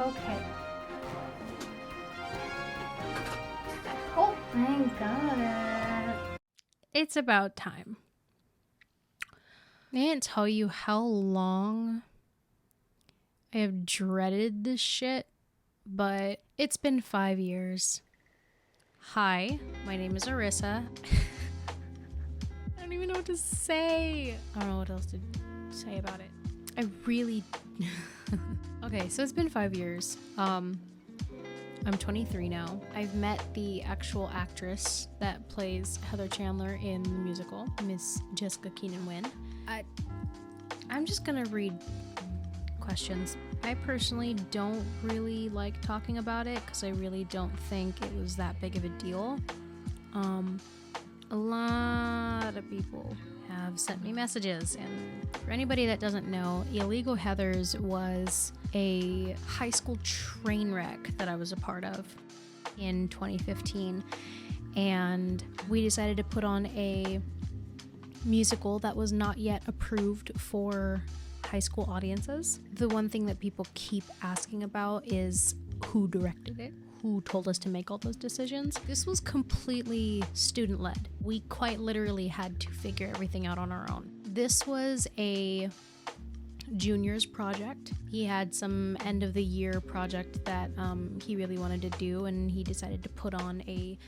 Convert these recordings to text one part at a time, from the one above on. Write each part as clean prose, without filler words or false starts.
Okay. Oh, I got it. It's about time. I can't tell you how long I have dreaded this shit, but it's been 5 years. Hi, my name is Arissa. I don't even know what to say. I don't know what else to say about it. I really... Okay, so it's been 5 years. I'm 23 now. I've met the actual actress that plays Heather Chandler in the musical, Miss Jessica Keenan Wynn. I'm just gonna read questions. I personally don't really like talking about it because I really don't think it was that big of a deal. A lot of people have sent me messages, and for anybody that doesn't know, Illegal Heathers was a high school train wreck that I was a part of in 2015, and we decided to put on a musical that was not yet approved for high school audiences. The one thing that people keep asking about is who directed it, who told us to make all those decisions. This was completely student-led. We quite literally had to figure everything out on our own. This was a junior's project. He had some end of the year project that he really wanted to do, and he decided to put on a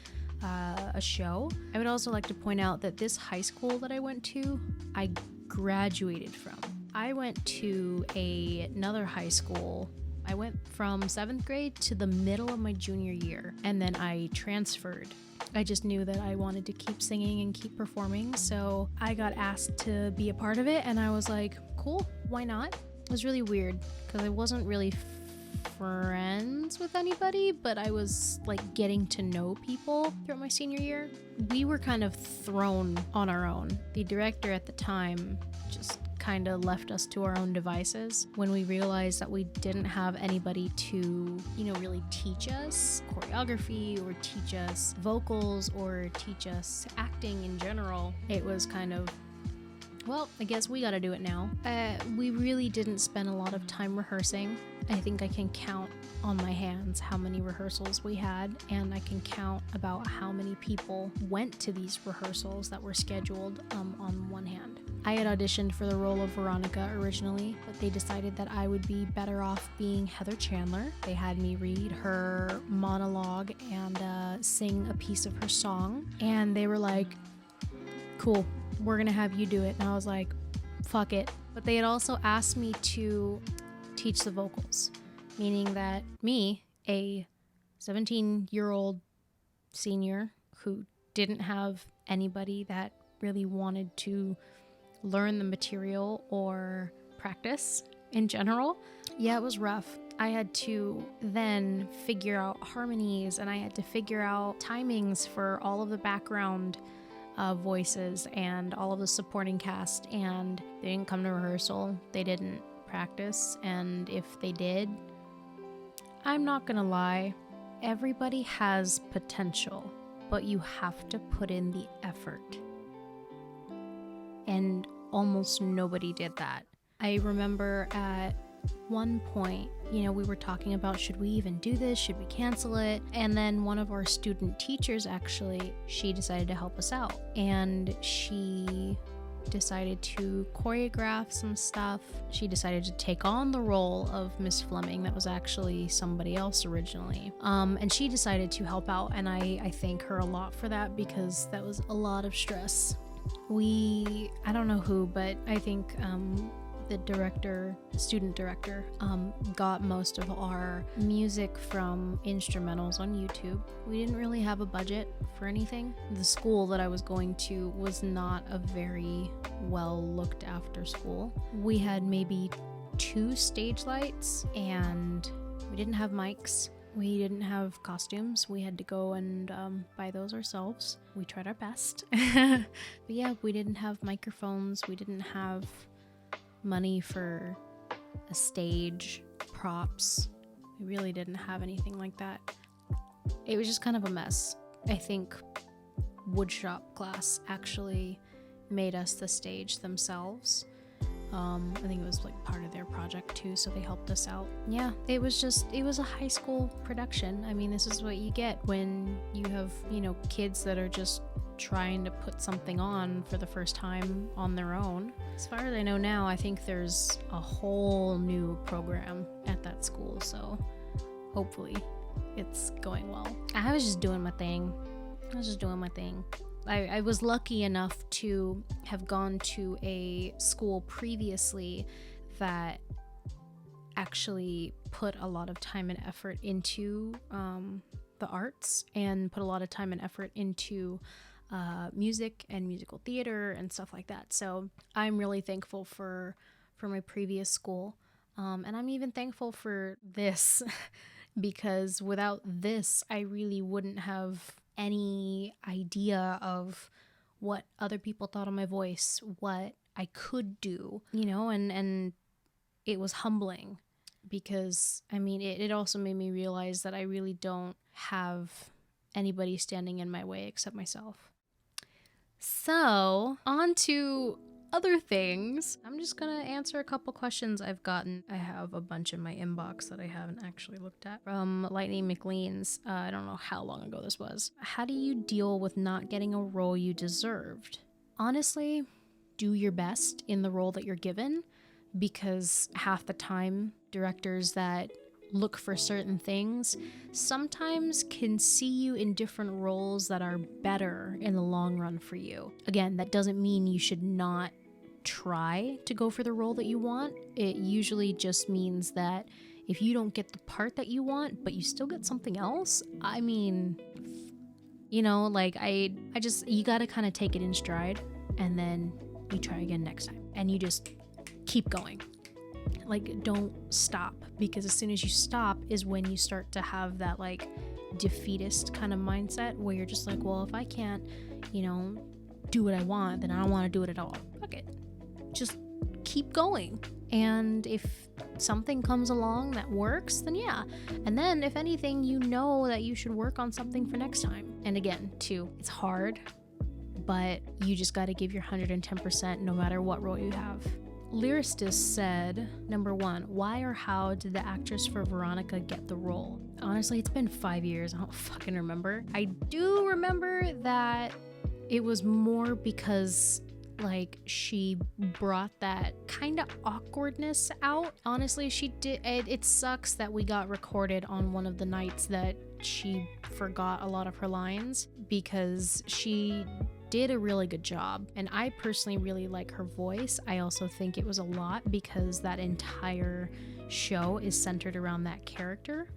show. I would also like to point out that this high school that I went to, I graduated from. I went to another high school. I went from 7th grade to the middle of my junior year, and then I transferred. I just knew that I wanted to keep singing and keep performing, so I got asked to be a part of it, and I was like, cool, why not? It was really weird because I wasn't really friends with anybody, but I was like getting to know people throughout my senior year. We were kind of thrown on our own. The director at the time just kind of left us to our own devices when we realized that we didn't have anybody to, really teach us choreography or teach us vocals or teach us acting in general. It was kind of, well, I guess we gotta do it now. We really didn't spend a lot of time rehearsing. I think I can count on my hands how many rehearsals we had, and I can count about how many people went to these rehearsals that were scheduled on one hand. I had auditioned for the role of Veronica originally, but they decided that I would be better off being Heather Chandler. They had me read her monologue and sing a piece of her song, and they were like, cool, we're gonna have you do it. And I was like, fuck it. But they had also asked me to teach the vocals, meaning that me, a 17-year-old senior who didn't have anybody that really wanted to learn the material or practice in general, yeah, it was rough. I had to then figure out harmonies, and I had to figure out timings for all of the background voices and all of the supporting cast, and they didn't come to rehearsal, they didn't practice, and if they did, I'm not gonna lie, everybody has potential, but you have to put in the effort, and almost nobody did that. I remember at one point, we were talking about, should we even do this? Should we cancel it? And then one of our student teachers, actually, she decided to help us out. And she decided to choreograph some stuff. She decided to take on the role of Miss Fleming. That was actually somebody else originally. And she decided to help out. And I thank her a lot for that, because that was a lot of stress. I don't know who, but I think the student director, got most of our music from instrumentals on YouTube. We didn't really have a budget for anything. The school that I was going to was not a very well looked after school. We had maybe 2 stage lights, and we didn't have mics. We didn't have costumes. We had to go and buy those ourselves. We tried our best. But yeah, we didn't have microphones. We didn't have money for a stage, props. We really didn't have anything like that. It was just kind of a mess. I think woodshop class actually made us the stage themselves. I think it was like part of their project project too, so they helped us out. Yeah, it was a high school production. I mean, this is what you get when you have, kids that are just trying to put something on for the first time on their own. As far as I know now, I think there's a whole new program at that school, so hopefully it's going well. I was just doing my thing. I was lucky enough to have gone to a school previously that actually put a lot of time and effort into the arts and put a lot of time and effort into music and musical theater and stuff like that. So I'm really thankful for my previous school. And I'm even thankful for this because without this, I really wouldn't have any idea of what other people thought of my voice, what I could do, and it was humbling because, I mean, it also made me realize that I really don't have anybody standing in my way except myself. So, on to other things. I'm just gonna answer a couple questions I've gotten. I have a bunch in my inbox that I haven't actually looked at. From Lightning McLean's, I don't know how long ago this was. How do you deal with not getting a role you deserved? Honestly, do your best in the role that you're given, because half the time, directors that look for certain things sometimes can see you in different roles that are better in the long run for you. Again, that doesn't mean you should not try to go for the role that you want. It usually just means that if you don't get the part that you want, but you still get something else, I mean, you gotta kind of take it in stride, and then you try again next time, and you just keep going. Like, don't stop, because as soon as you stop is when you start to have that defeatist kind of mindset where you're just like, well, if I can't, do what I want, then I don't want to do it at all. Fuck it. Just keep going. And if something comes along that works, then yeah. And then if anything, that you should work on something for next time. And again, too, it's hard, but you just got to give your 110% no matter what role you have. Lyricist said, number 1, why or how did the actress for Veronica get the role? Honestly, it's been 5 years. I don't fucking remember. I do remember that it was more because she brought that kind of awkwardness out. Honestly, she did. It sucks that we got recorded on one of the nights that she forgot a lot of her lines, because she did a really good job, and I personally really like her voice. I also think it was a lot because that entire show is centered around that character,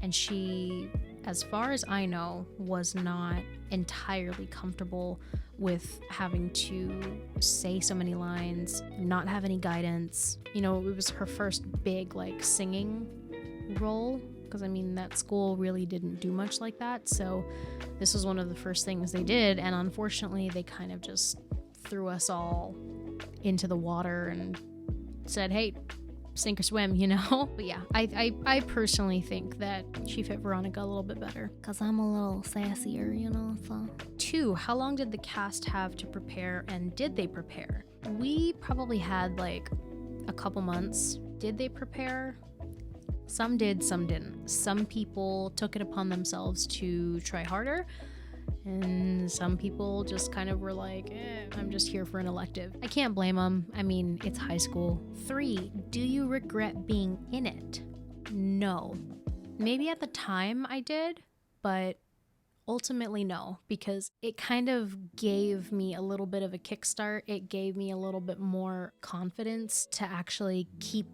and she, as far as I know, was not entirely comfortable with having to say so many lines, not have any guidance. It was her first big singing role, because I mean, that school really didn't do much like that, so this was one of the first things they did, and unfortunately they kind of just threw us all into the water and said, hey, sink or swim, But yeah, I personally think that she fit Veronica a little bit better, because I'm a little sassier, so. 2, how long did the cast have to prepare, and did they prepare? We probably had a couple months. Did they prepare? Some did, some didn't. Some people took it upon themselves to try harder, and some people just kind of were like, I'm just here for an elective. I can't blame them. I mean, it's high school. 3, do you regret being in it? No. Maybe at the time I did, but ultimately no, because it kind of gave me a little bit of a kickstart. It gave me a little bit more confidence to actually keep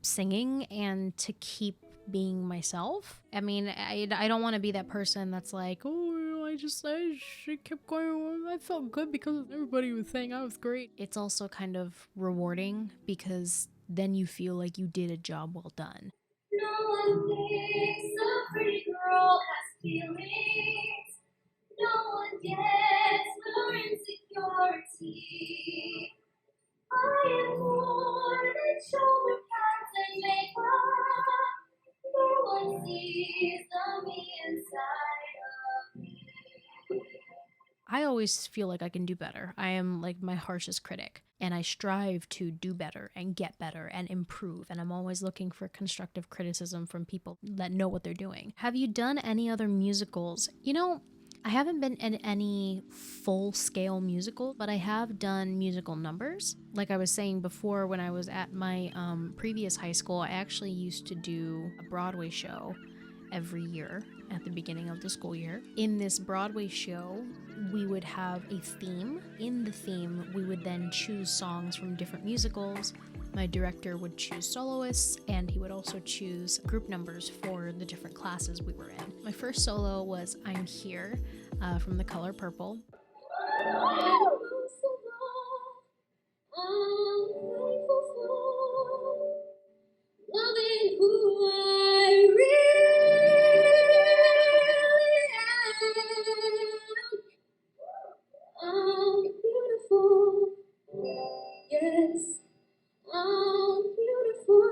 singing and to keep being myself. I mean, I don't want to be that person that's like, oh, I kept going. I felt good because everybody was saying I was great. It's also kind of rewarding because then you feel like you did a job well done. No one thinks a pretty girl has feelings. No one gets her insecurity. I am more than shoulder pads and makeup. No one sees the me inside of me. I always feel like I can do better. I am my harshest critic. and I strive to do better and get better and improve. And I'm always looking for constructive criticism from people that know what they're doing. Have you done any other musicals? You know, I haven't been in any full-scale musical, but I have done musical numbers. Like I was saying before, when I was at my previous high school, I actually used to do a Broadway show every year at the beginning of the school year. In this Broadway show, we would have a theme. In the theme, we would then choose songs from different musicals. My director would choose soloists, and he would also choose group numbers for the different classes we were in. My first solo was I'm Here from The Color Purple. I'm thankful for loving who I really am. I'm beautiful. Yes, I'm beautiful.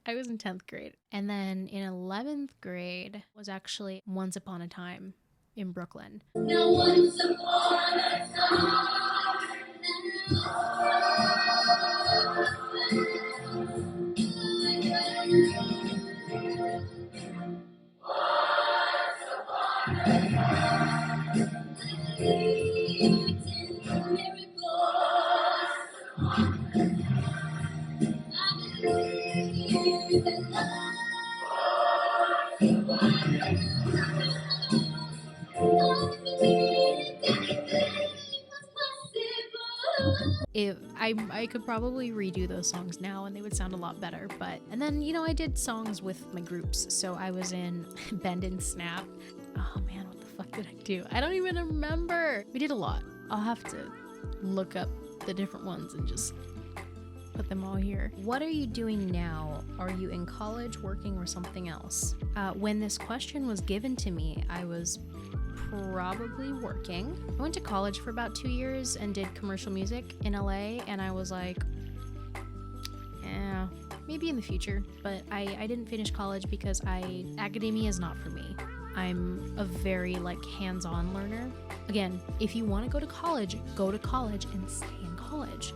I was in 10th grade. And then in 11th grade was actually Once Upon a Time in Brooklyn. Now once upon a time. If I could probably redo those songs now and they would sound a lot better. But and then, you know, I did songs with my groups. So I was in Bend and Snap. Oh man, what the fuck did I do? I don't even remember. We did a lot. I'll have to look up the different ones and just put them all here. What are you doing now? Are you in college, working, or something else? When this question was given to me, I was probably working. I went to college for about 2 years and did commercial music in LA, and I was like, maybe in the future. But I didn't finish college because academia is not for me. I'm a very hands-on learner. Again, if you want to go to college and stay in college.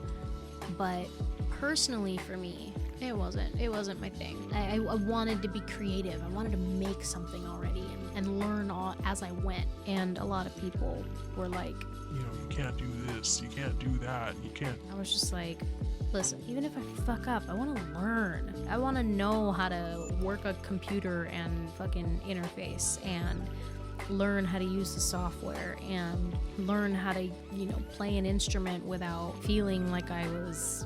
But personally for me, it wasn't my thing. I wanted to be creative. I wanted to make something already and learn all as I went. And a lot of people were like, you can't do this, you can't do that, you can't. I was just like, listen, even if I fuck up, I want to learn. I want to know how to work a computer and fucking interface and learn how to use the software and learn how to, play an instrument without feeling like I was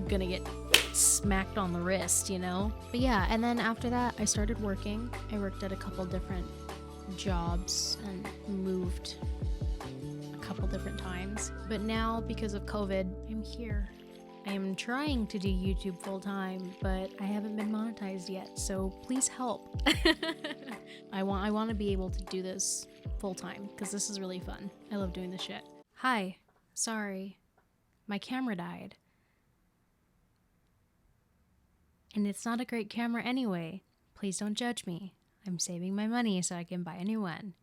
gonna get smacked on the wrist, But yeah, and then after that, I started working. I worked at a couple different jobs and moved a couple different times. But now, because of COVID, I'm here. I am trying to do YouTube full time, but I haven't been monetized yet, so please help. I want to be able to do this full time because this is really fun. I love doing this shit. Hi, sorry, my camera died. And it's not a great camera anyway. Please don't judge me. I'm saving my money so I can buy a new one.